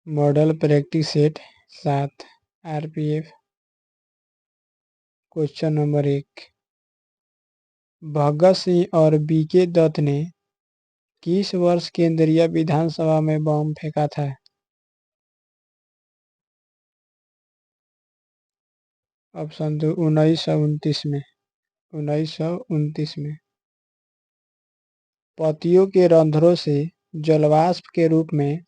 Model practice set 7 RPF. Question number 1, Bhagat Singh और BK Dutt ने किस वर्ष केंद्रीय विधानसभा में बम फेंका था? ऑप्शन 2, 1929 में। 1929 में। पत्तियों के रंध्रों से जलवाष्प के रूप में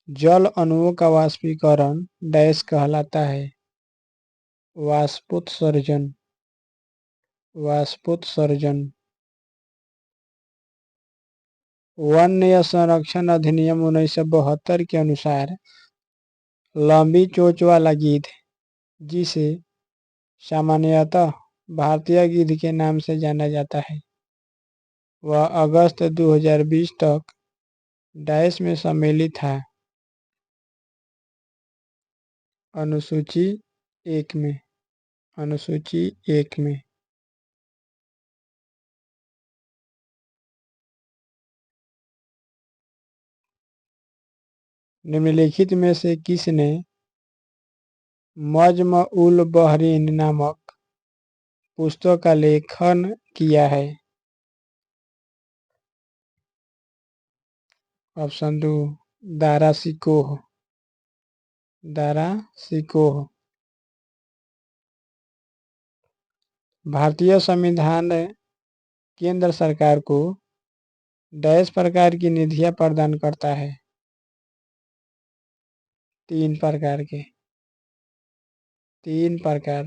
जल अणुओं का वाष्पीकरण डैश कहलाता है? वाष्पोत्सर्जन। वाष्पोत्सर्जन। वन्य संरक्षण अधिनियम 1972 के अनुसार लंबी चोंच वाला गिद्ध, जिसे सामान्यतः भारतीय गिद्ध के नाम से जाना जाता है, वह अगस्त 2020 तक डैश में सम्मिलित था? अनुसूची 1 में। अनुसूची 1 में। निम्नलिखित में से किसने मजमउल बहरीन नामक पुस्तक का लेखन किया है? ऑप्शन 2, दारा शिकोह। दारा शिकोह। भारतीय संविधान केंद्र सरकार को डैश प्रकार की निधियां प्रदान करता है? 3 प्रकार के। 3 प्रकार।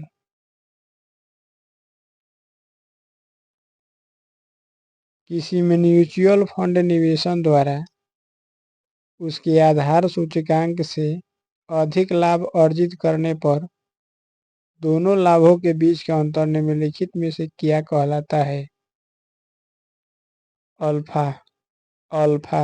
किसी म्यूचुअल फंड निवेशन द्वारा उसके आधार सूचकांक से अधिक लाभ अर्जित करने पर दोनों लाभों के बीच का अंतर निम्नलिखित में से क्या कहलाता है? अल्फा। अल्फा।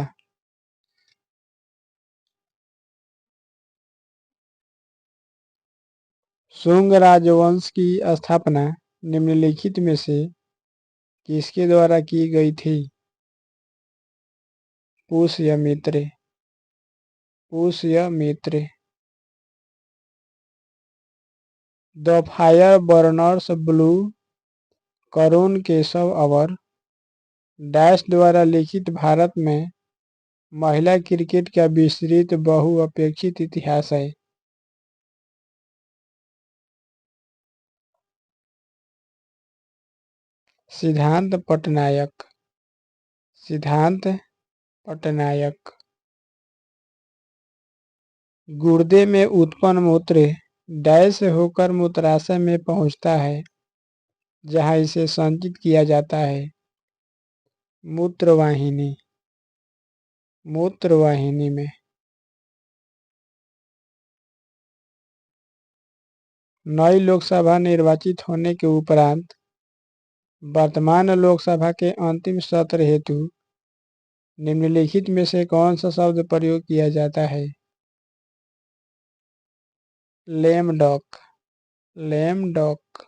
शुंग राजवंश की स्थापना निम्नलिखित में से किसके द्वारा की गई थी? Pushyamitra. Pushyamitra. The fire burners blue, Karun Keshav और डैश द्वारा लिखित भारत में महिला क्रिकेट का विस्तृत बहुअपेक्षित इतिहास है? सिद्धांत पटनायक। सिद्धांत पटनायक। गुर्दे में उत्पन्न मूत्र डैश होकर मूत्राशय में पहुंचता है, जहां इसे संचित किया जाता है? मूत्रवाहिनी। मूत्रवाहिनी में। नई लोकसभा निर्वाचित होने के उपरांत वर्तमान लोकसभा के अंतिम सत्र हेतु निम्नलिखित में से कौन सा शब्द प्रयोग किया जाता है? Lame duck. Lame duck.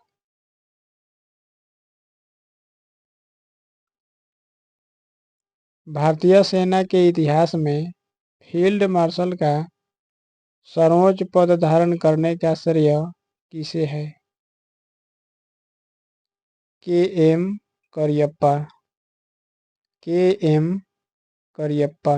भारतीय सेना के इतिहास में फील्ड मार्शल का सर्वोच्च पद धारण करने का श्रेय किसे है? के एम करियप्पा। के एम करियप्पा।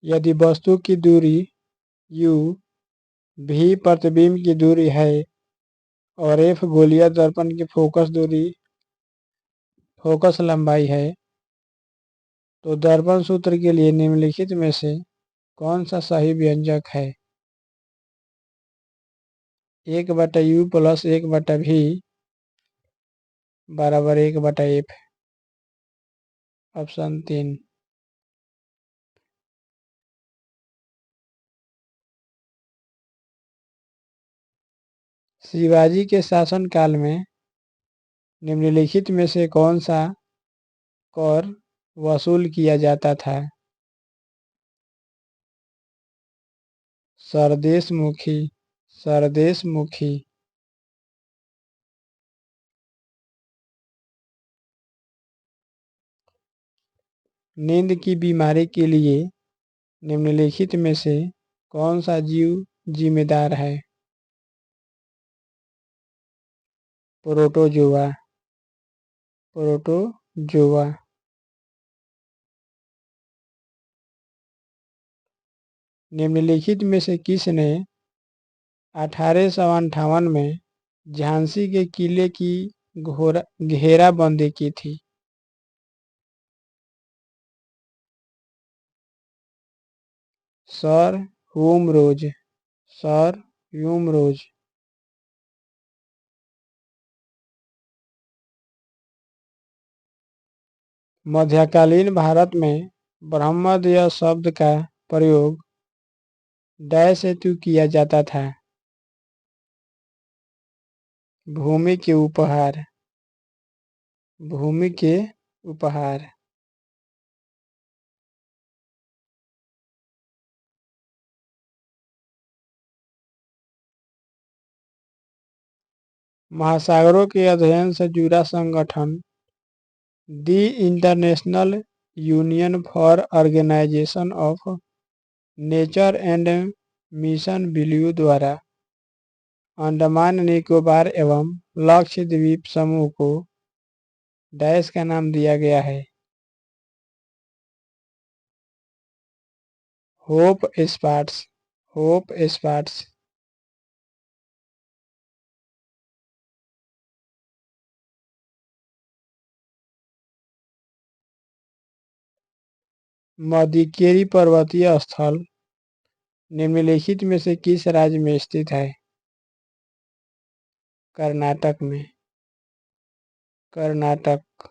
यदि वस्तु की दूरी u भी प्रतिबिंब की दूरी है और f गोलीय दर्पण की फोकस लंबाई है, तो दर्पण सूत्र के लिए निम्नलिखित में से कौन सा सही व्यंजक है? 1/u + 1/v बराबर 1/f। ऑप्शन 3। शिवाजी के शासनकाल में निम्नलिखित में से कौन सा कर वसूल किया जाता था? सरदेशमुखी, सरदेशमुखी। नींद की बीमारी के लिए निम्नलिखित में से कौन सा जीव जिम्मेदार है? Protozoa, protozoa. निम्नलिखित में से किसने 1858 में झांसी के किले की घेराबंदी की थी? सर ह्यूम रोज, सर ह्यूम रोज। मध्यकालीन भारत में ब्रह्मोदय शब्द का प्रयोग डैश हेतु किया जाता था? भूमि के उपहार, भूमि के उपहार। महासागरों के अध्ययन से जुड़ा संगठन the international union for organisation of nature and mission blue द्वारा अंडमान निकोबार एवं लक्षद्वीप समूह को डैश का नाम दिया गया है? Hope spots, hope spots. Madikeri पर्वतीय स्थल निम्नलिखित में से किस राज्य में स्थित है? कर्नाटक में, कर्नाटक।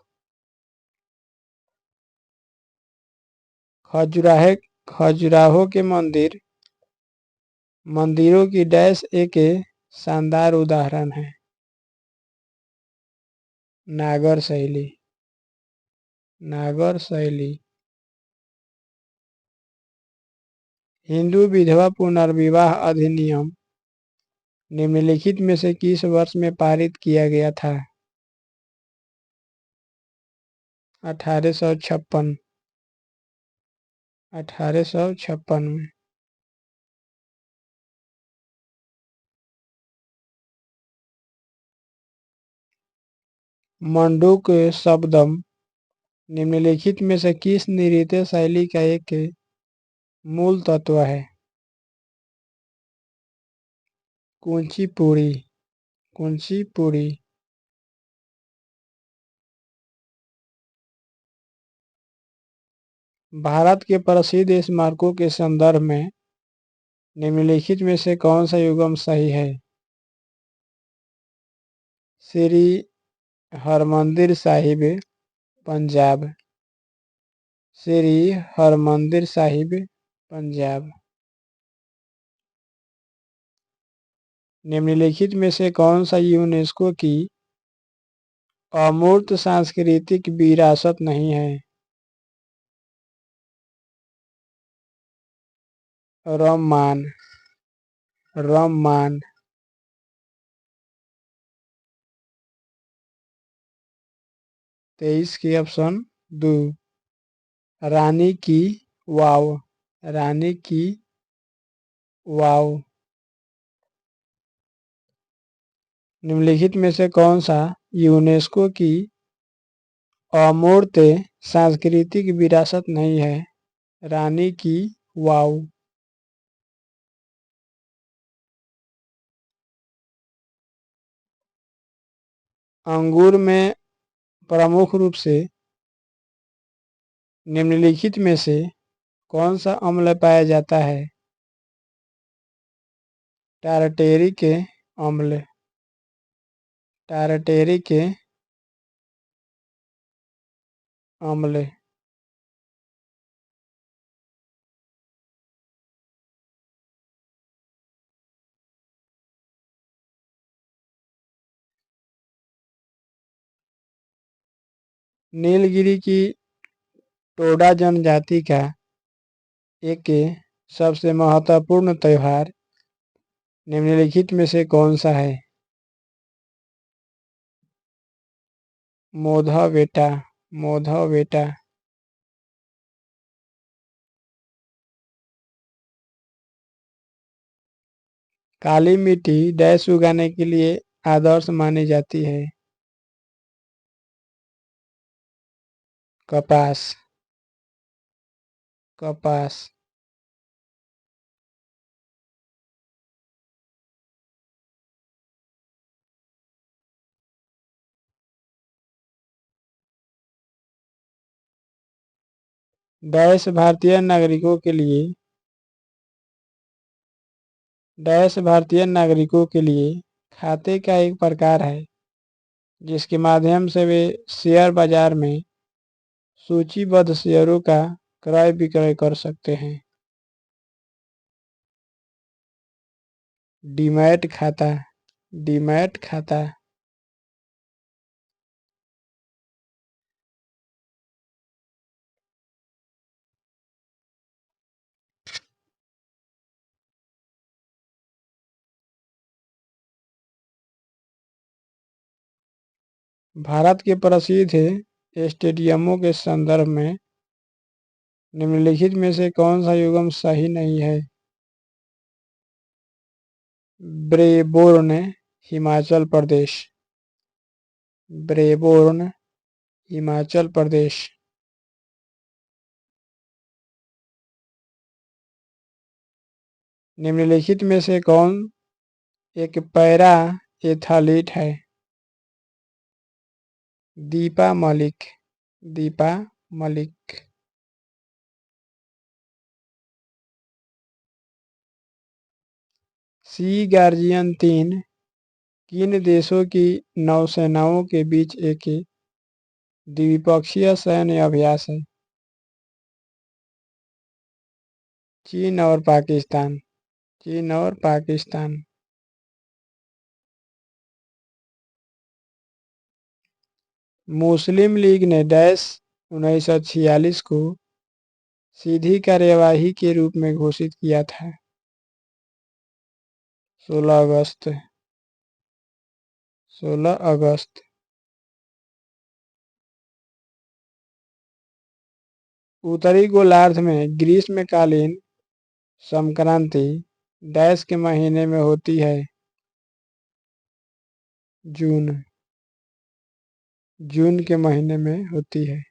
खजुराहे, खजुराहो के मंदिरों की डैश एक शानदार उदाहरण है? नागर शैली, नागर शैली। हिंदू विधवा पुनर्विवाह अधिनियम निम्नलिखित में से किस वर्ष में पारित किया गया था? 1856, 1856 में। मंडूक शब्दम निम्नलिखित में से किस नृत्य शैली का एक मूल तत्व है? कुचिपुड़ी, कुचिपुड़ी। भारत के प्रसिद्ध स्मारकों के संदर्भ में निम्नलिखित में से कौन सा युग्म सही है? श्री हरमंदिर साहिब, पंजाब, श्री हरमंदिर साहिब, पंजाब। निम्नलिखित में से कौन सा यूनेस्को की अमूर्त सांस्कृतिक विरासत नहीं है? रममान, रममान। 23 की ऑप्शन दो। रानी की वाव, रानी की वाव। निम्नलिखित में से कौन सा यूनेस्को की अमूर्त सांस्कृतिक विरासत नहीं है? रानी की वाव। अंगूर में प्रमुख रूप से निम्नलिखित में से कौन सा अम्ल पाया जाता है? टारटेरिक अम्ल, टारटेरिक अम्ल। नीलगिरी की टोडा जनजाति का एक सबसे महत्वपूर्ण त्योहार निम्नलिखित में से कौन सा है? मोधा बेटा, मोधा बेटा। काली मिट्टी डैश उगाने के लिए आदर्श मानी जाती है? कपास, कपास। डैश भारतीय नागरिकों के लिए डैश भारतीय नागरिकों के लिए खाते का एक प्रकार है जिसके माध्यम से वे शेयर बाजार में सूचीबद्ध शेयरों का क्रय विक्रय कर सकते हैं। डीमैट खाता, डीमैट खाता। भारत के प्रसिद्ध स्टेडियमों के संदर्भ में निम्नलिखित में से कौन सा युग्म सही नहीं है? Brabourne, Himachal Pradesh, Brabourne, Himachal Pradesh. निम्नलिखित में से कौन एक पैरा एथलीट है? दीपा मलिक, दीपा मलिक। सी गार्जियन 3 किन देशों की नौसेनाओं के बीच एक द्विपक्षीय सैन्य अभ्यास है? चीन और पाकिस्तान, चीन और पाकिस्तान। मुस्लिम लीग ने डैश 1946 को सीधी कार्यवाही के रूप में घोषित किया था? 16 अगस्त, 16 अगस्त। उत्तरी गोलार्ध में ग्रीष्मकालीन संक्रांति डैश के महीने में होती है? जून, जून के महीने में होती है।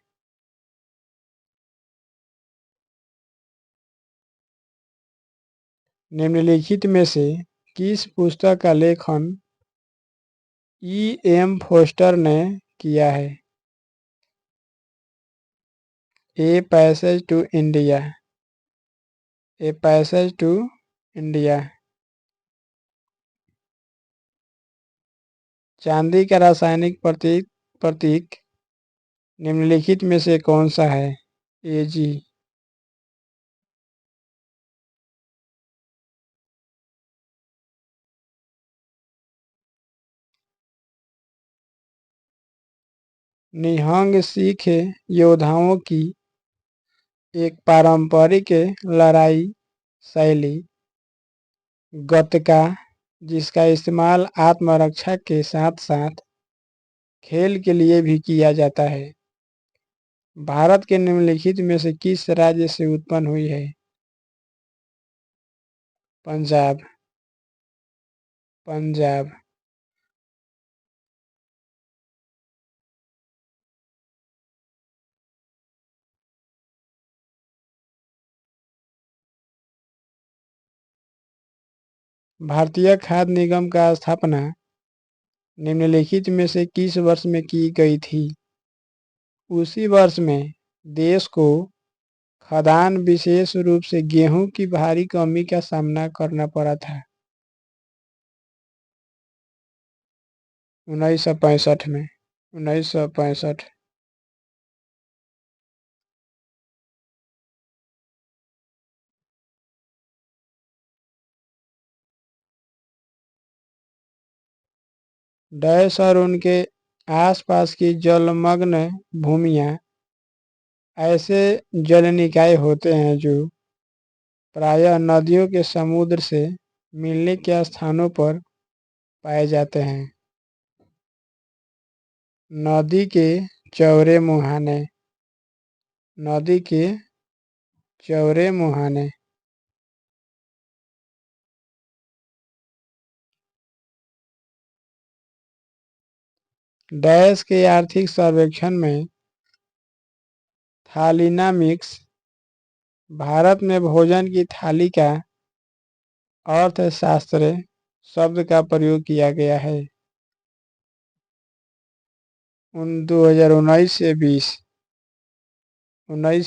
निम्नलिखित में से किस पुस्तक का लेखन E.M. फोस्टर ने किया है? A passage to India, a passage to India. चांदी का रासायनिक प्रतीक निम्नलिखित में से कौन सा है? Ag। निहंग सिख योद्धाओं की एक पारंपरिक लड़ाई शैली गतका जिसका इस्तेमाल आत्मरक्षा के साथ साथ खेल के लिए भी किया जाता है, भारत के निम्नलिखित में से किस राज्य से उत्पन्न हुई है? पंजाब, पंजाब। भारतीय खाद्य निगम का स्थापना निम्नलिखित में से किस वर्ष में की गई थी? उसी वर्ष में देश को खाद्यान्न विशेष रूप से गेहूं की भारी कमी का सामना करना पड़ा था। 1965 में, 1965। डैश और उनके आसपास की जलमग्न भूमियां ऐसे जल निकाय होते हैं जो प्रायः नदियों के समुद्र से मिलने के स्थानों पर पाए जाते हैं। नदी के चौड़े मुहाने। नदी के चौड़े मुहाने। डैश के आर्थिक सर्वेक्षण में थालीनॉमिक्स भारत में भोजन की थाली का अर्थशास्त्र शब्द का प्रयोग किया गया है। 2019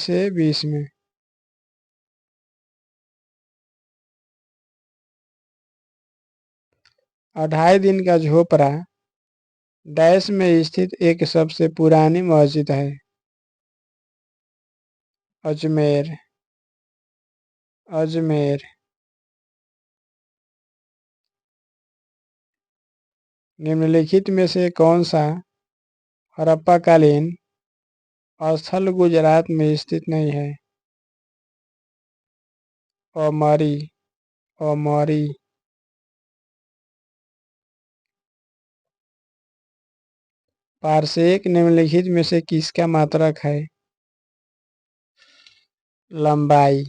से 20 में 2.5 दिन का झोपड़ा डैश में स्थित एक सबसे पुरानी मस्जिद है। अजमेर। अजमेर। निम्नलिखित में से कौन सा हड़प्पाकालीन स्थल गुजरात में स्थित नहीं है? औमरी। औमरी। पार्सेक निम्नलिखित में से किसका मात्रक है? लंबाई।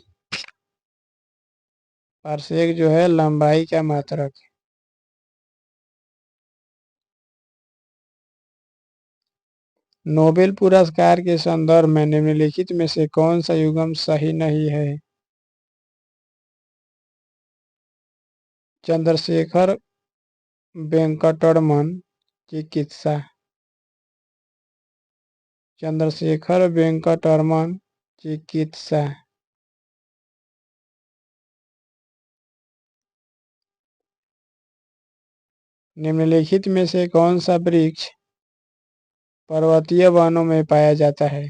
पार्सेक जो है लंबाई का मात्रक। नोबेल पुरस्कार के संदर्भ में निम्नलिखित में से कौन सा युग्म सही नहीं है? चंद्रशेखर वेंकटरमन चिकित्सा। चंद्रशेखर वेंकटरमन चिकित्सा। निम्नलिखित में से कौन सा वृक्ष पर्वतीय वनों में पाया जाता है?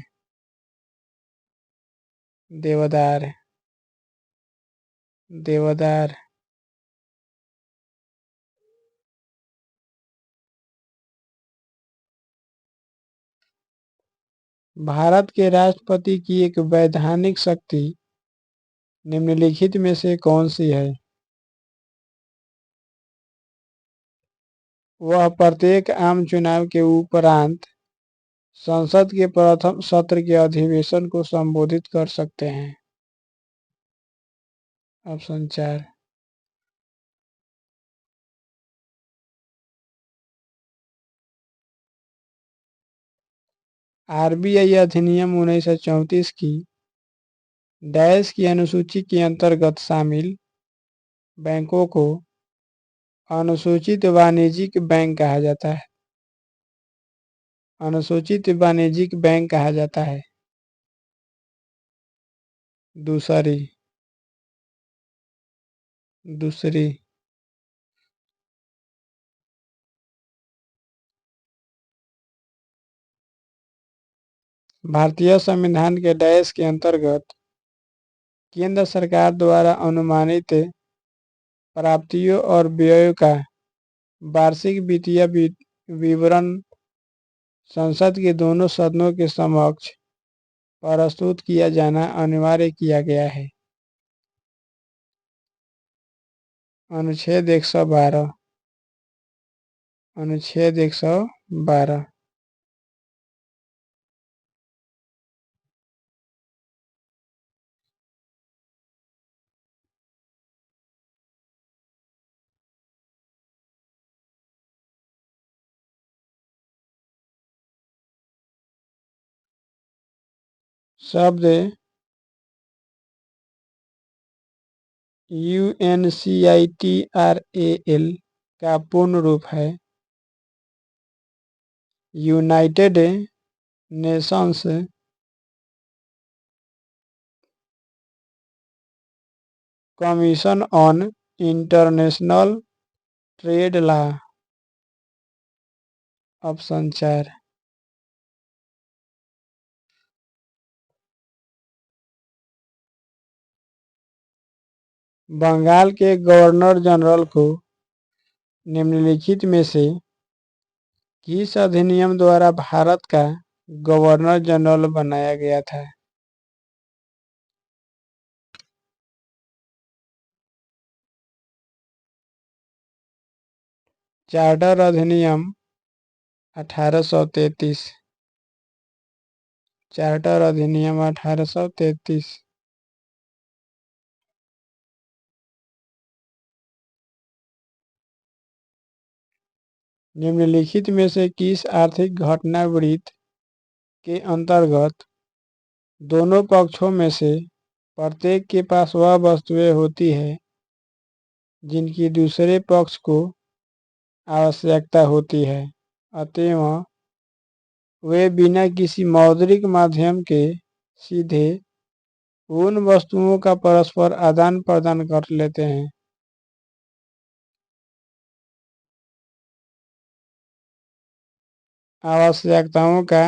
देवदार। देवदार। भारत के राष्ट्रपति की एक वैधानिक शक्ति निम्नलिखित में से कौन सी है? वह प्रत्येक आम चुनाव के उपरांत संसद के प्रथम सत्र के अधिवेशन को संबोधित कर सकते हैं। ऑप्शन 4। आरबीआई अधिनियम 1934 की डैश की अनुसूची के अंतर्गत शामिल बैंकों को अनुसूचित वाणिज्यिक बैंक कहा जाता है। अनुसूचित वाणिज्यिक बैंक कहा जाता है। दूसरी। दूसरी। भारतीय संविधान के डैश के अंतर्गत केंद्र सरकार द्वारा अनुमानित प्राप्तियों और व्ययों का वार्षिक वित्तीय विवरण संसद के दोनों सदनों के समक्ष प्रस्तुत किया जाना अनिवार्य किया गया है। अनुच्छेद 112। अनुच्छेद 112। शब्द UNCITRAL का पूर्ण रूप है United Nations Commission on International Trade Law. Option 4। Bengal के गवर्नर जनरल को निम्नलिखित में से किस अधिनियम द्वारा भारत का गवर्नर जनरल बनाया गया था? चार्टर अधिनियम 1833। चार्टर अधिनियम 1833। निम्नलिखित में से किस आर्थिक घटनावृत्त के अंतर्गत दोनों पक्षों में से प्रत्येक के पास वह वस्तुएं होती है जिनकी दूसरे पक्ष को आवश्यकता होती है, अतएव वे बिना किसी मौद्रिक माध्यम के सीधे उन वस्तुओं का परस्पर आदान प्रदान कर लेते हैं? आवश्यकताओं का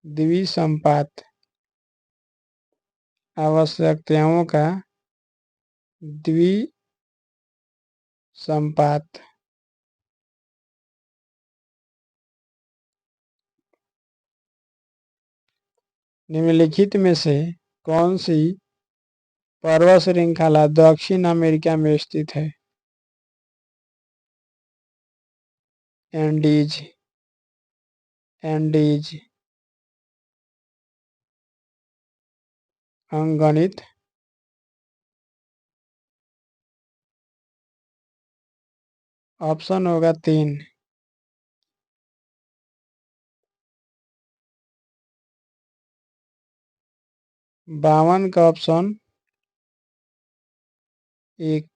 द्विसंपात। आवश्यकताओं का द्विसंपात। निम्नलिखित में से कौन सी पर्वत श्रृंखला दक्षिण अमेरिका में स्थित है? एंडीज। एंडीज। अंकगणित। ऑप्शन होगा 3। 52 का ऑप्शन 1।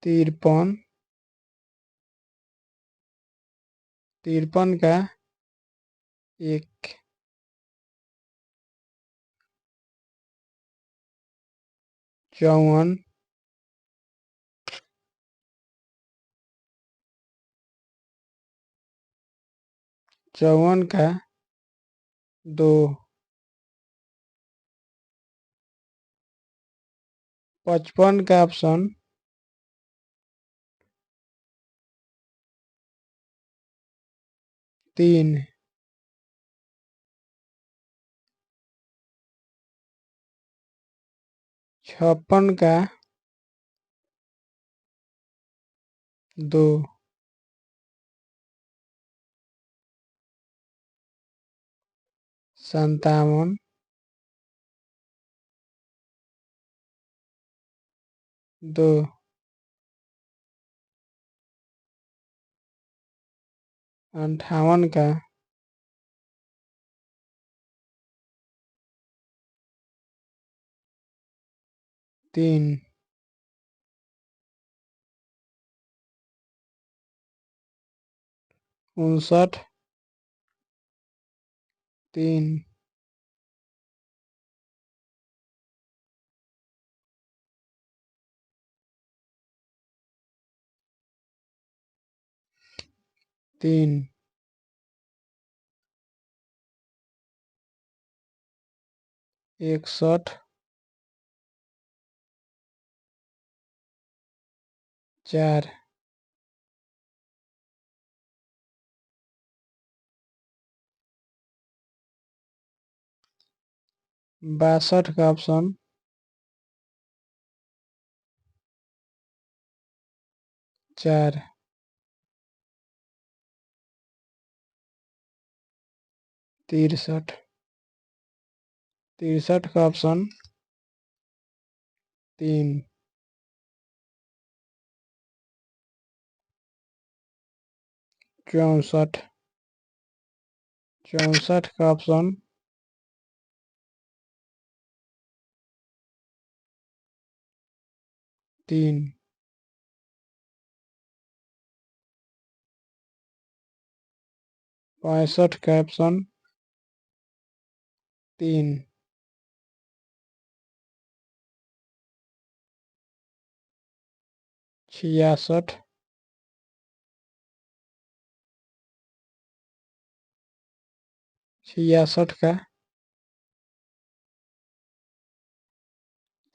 53। 53 का 1। 54। 54 का 2। 55 का ऑप्शन 3। 56 का 2। 57। 2। 58 का 3। 59। 3। 3। 61। 4। 62 का ऑप्शन 4। 63। 63 का ऑप्शन 3। 64। 64 का ऑप्शन 3। 65 का ऑप्शन 3। 66। 66 का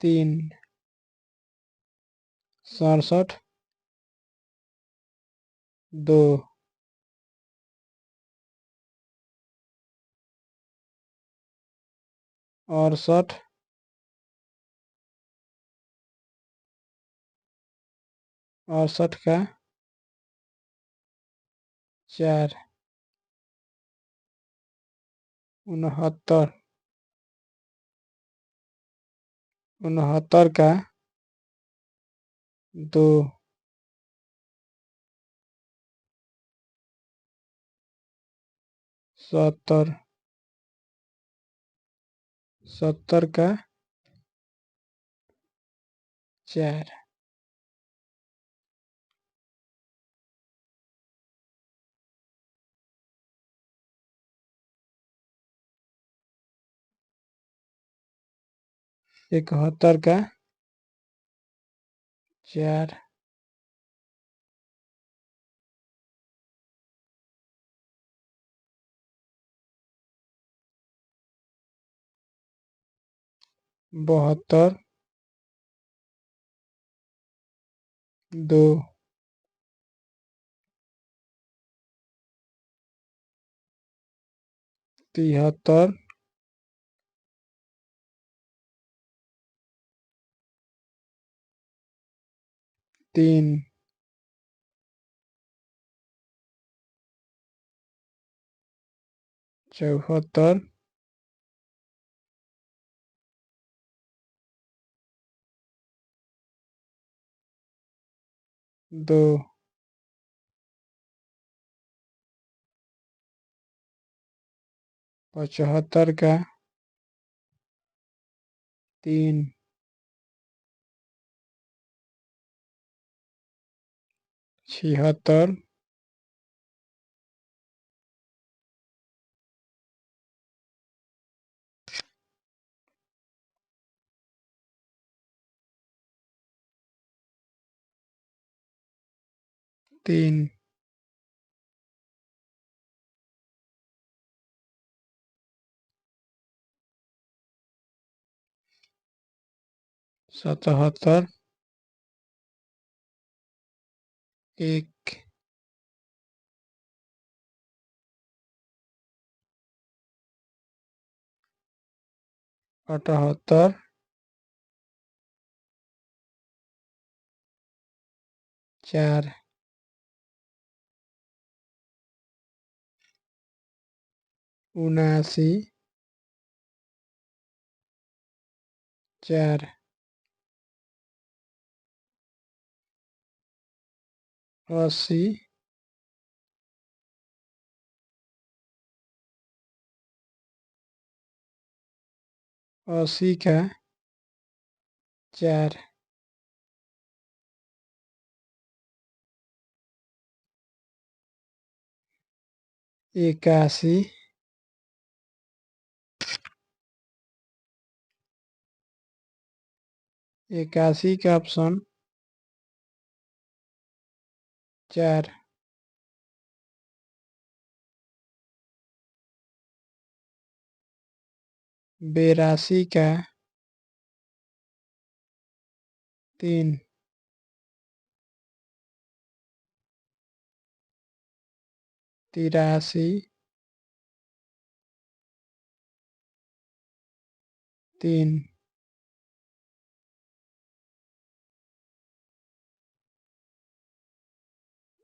3। 67। 2। 68। 68 का 4, 69, 69 का 2, 70, 70 का 4, इकहत्तर का 4, 72, 2, 73, 3, 74, 2, 75 का 3, 76, 3, 77, 1, 78, 4, 79, 4, 80, 80 का 4, 81, 81 का ऑप्शन 4, 82 का 3, 83, 3,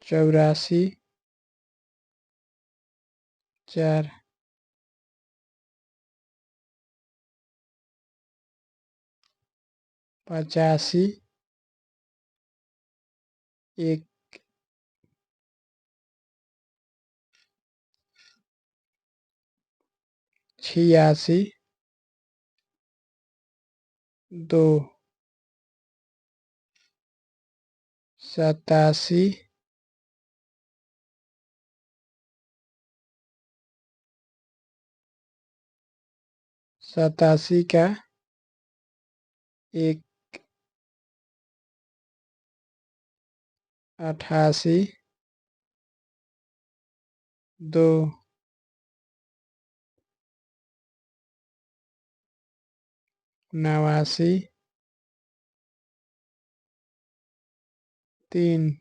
84, 4, पचासी, 1, छियासी, 2, 87, 87 का 1, 88, 2, 89, 3,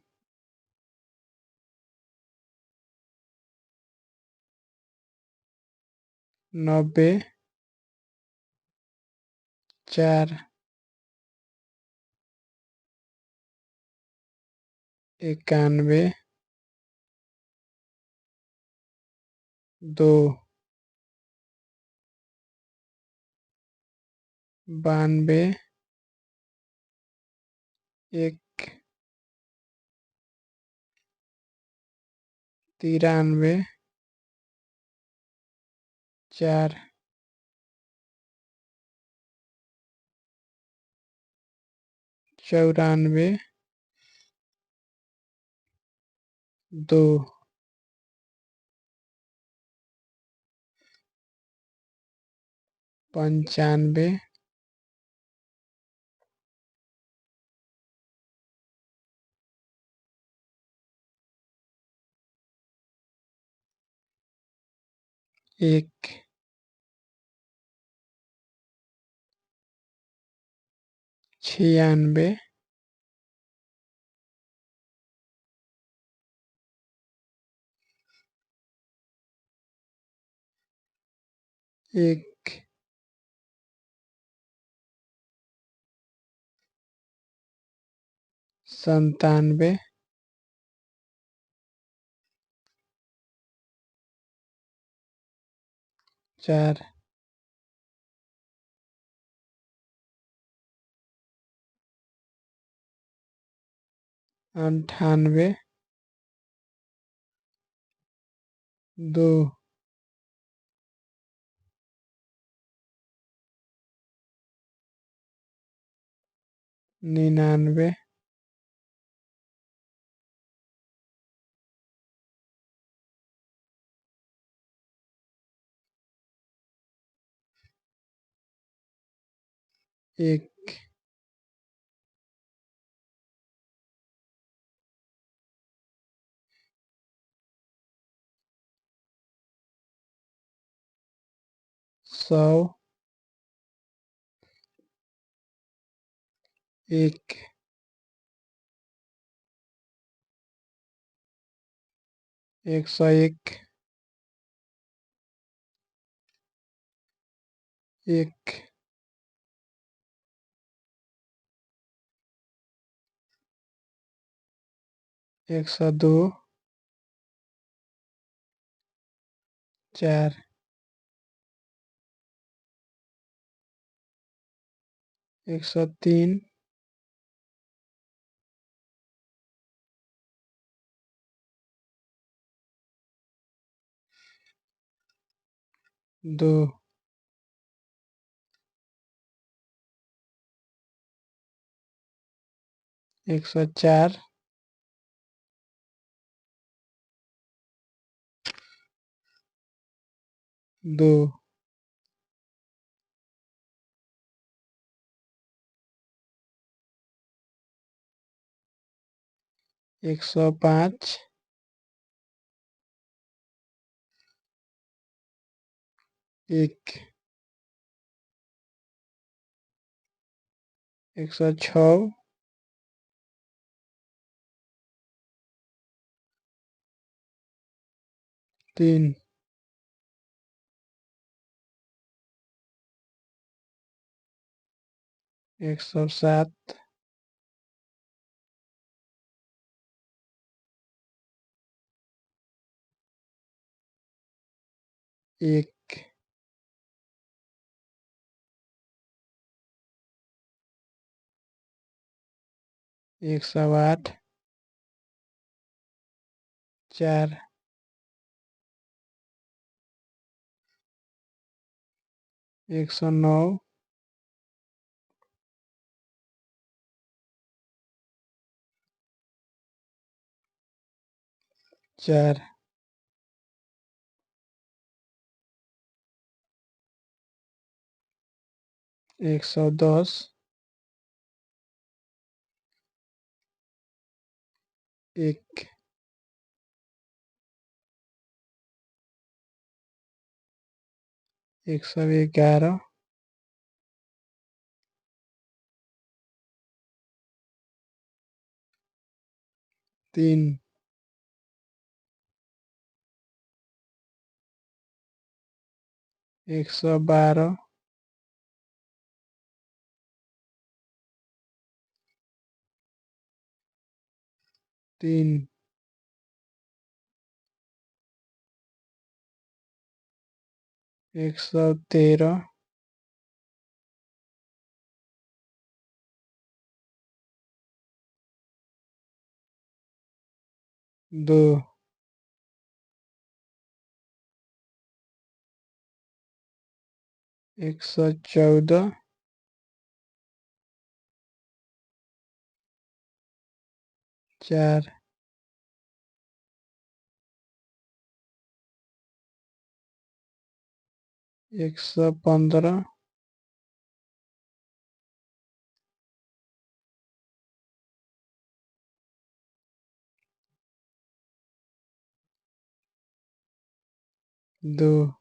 नब्बे, 4, 91, 2, 92, 1, 93, 4, 94, 2, 95, 1, 96, 1, 97, 4, 98, 2, 99, 1, 100, 1, 101, 1, 102, 4, 103, 2, 104, 2, 105, 1, 106, 3, 107, 1, 108, 4, 109, 4, 110, 1, 111, 3, 112, 3, 113, 2, 114, 4, 115, 2,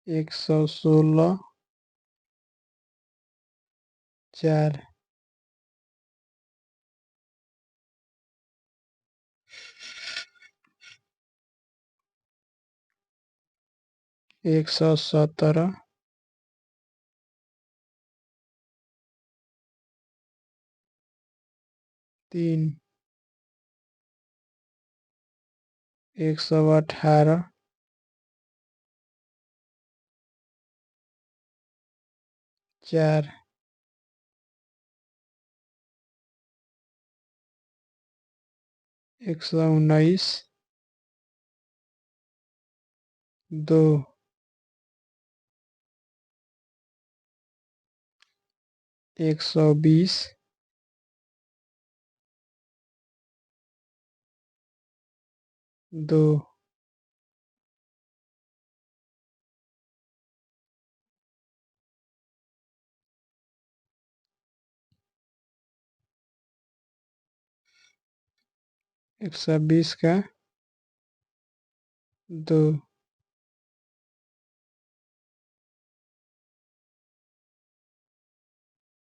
116, 4, 117, 3, 118, 4, 119, 2, 120, 2, 120 का 2,